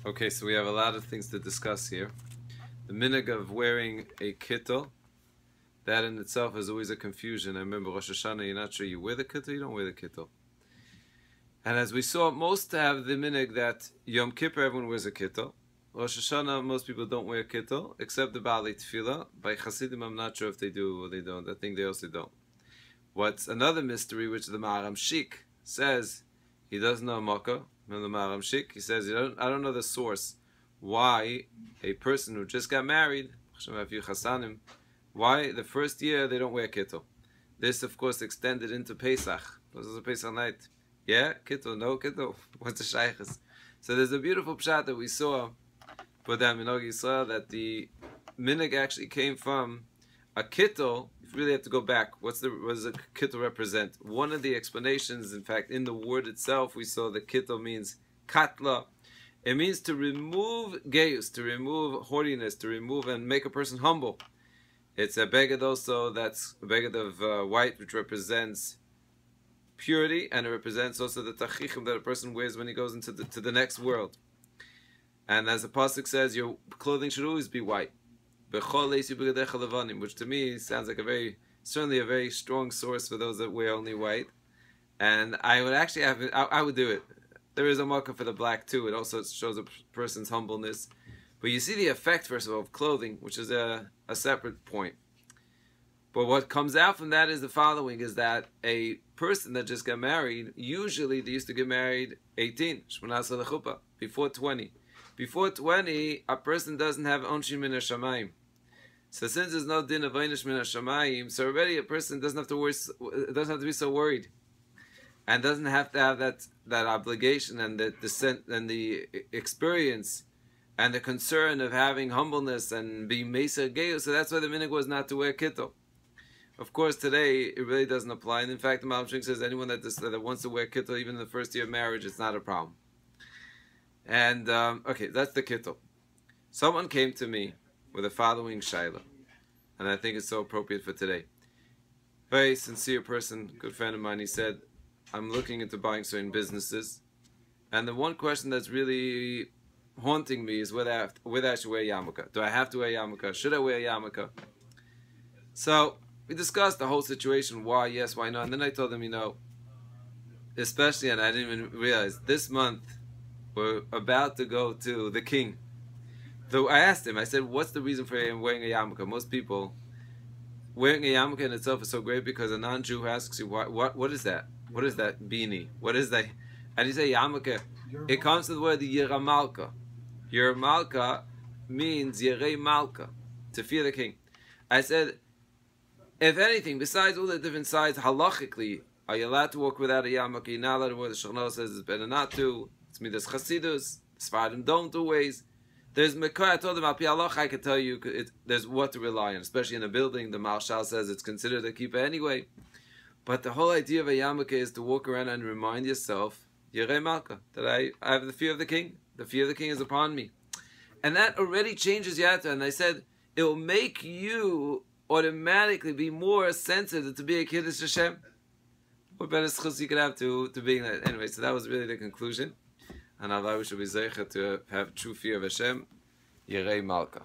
Okay, so we have a lot of things to discuss here. The minhag of wearing a kittel, that in itself is always a confusion. I remember Rosh Hashana, you're not sure you wear the kittel, you don't wear the kittel. And as we saw, most have the minhag that Yom Kippur everyone wears a kittel. Rosh Hashanah, most people don't wear a kittel, except the Baalei Tefillah. By Hasidim, I'm not sure if they do or they don't. I think they also don't. What's another mystery, which the Maharam Shik says, he doesn't know yamaka. The Maharam Shik, he says, I don't know the source why a person who just got married, why the first year they don't wear kittel. This, of course, extended into Pesach. This is a Pesach night. Yeah, kittel, no kittel. What's the shaykhs? So there's a beautiful pshat that we saw for them in Yisrael that the minhag actually came from a kittel. You really have to go back. What does a kittel represent? One of the explanations, in fact, in the word itself, we saw the kittel means katla. It means to remove geus, to remove haughtiness, to remove and make a person humble. It's a beged also, that's a beged of white, which represents purity, and it represents also the tachichim that a person wears when he goes into the next world. And as the pasuk says, your clothing should always be white, which to me sounds like certainly a very strong source for those that wear only white. And I would actually I would do it. There is a yamaka for the black too. It also shows a person's humbleness. But you see the effect, first of all, of clothing, which is a separate point. But what comes out from that is the following, is that a person that just got married, usually they used to get married 18, before 20. Before 20, a person doesn't have onshim min hashamayim. So since there's no din of einish min hashamayim, so already a person doesn't have to be so worried, and doesn't have to have that obligation and the experience and the concern of having humbleness and being mesa geus. So that's why the minhag was not to wear kittel. Of course, today it really doesn't apply, and in fact, the Maharam Shik says anyone that wants to wear kittel even in the first year of marriage, it's not a problem. And okay, that's the kittel. Someone came to me with the following shaila, and I think it's so appropriate for today. Very sincere person, good friend of mine. He said, I'm looking into buying certain businesses, and the one question that's really haunting me is whether I should wear yamaka. Do I have to wear yamaka? Should I wear yamaka? So we discussed the whole situation, why yes, why not, and then I told him, especially, and I didn't even realize, this month we're about to go to the king. So I asked him, I said, what's the reason for him wearing a yarmulke? Most people, wearing a yarmulke in itself is so great because a non-Jew asks you, what is that? What is that beanie? What is that? And you say yarmulke. It comes to the word yiramalka. Yiramalka means yirei malka, to fear the king. I said, if anything, besides all the different sides, halachically, are you allowed to walk without a yarmulke? You're not allowed to wear the shulchan says it's better not to. It's midas chasidus. Sfardim don't always. There's mekar. I told them al pi halacha. I can tell you there's what to rely on, especially in a building. The Marshal says it's considered a kippah anyway. But the whole idea of a yarmulke is to walk around and remind yourself, Yirei Malka, that I have the fear of the king. The fear of the king is upon me, and that already changes yata. And I said it will make you automatically be more sensitive to be a kiddush Hashem. What better schus you could have to being that? Anyway, so that was really the conclusion. And Allah, we should be zeicha to have true fear of Hashem, Yirei Malka.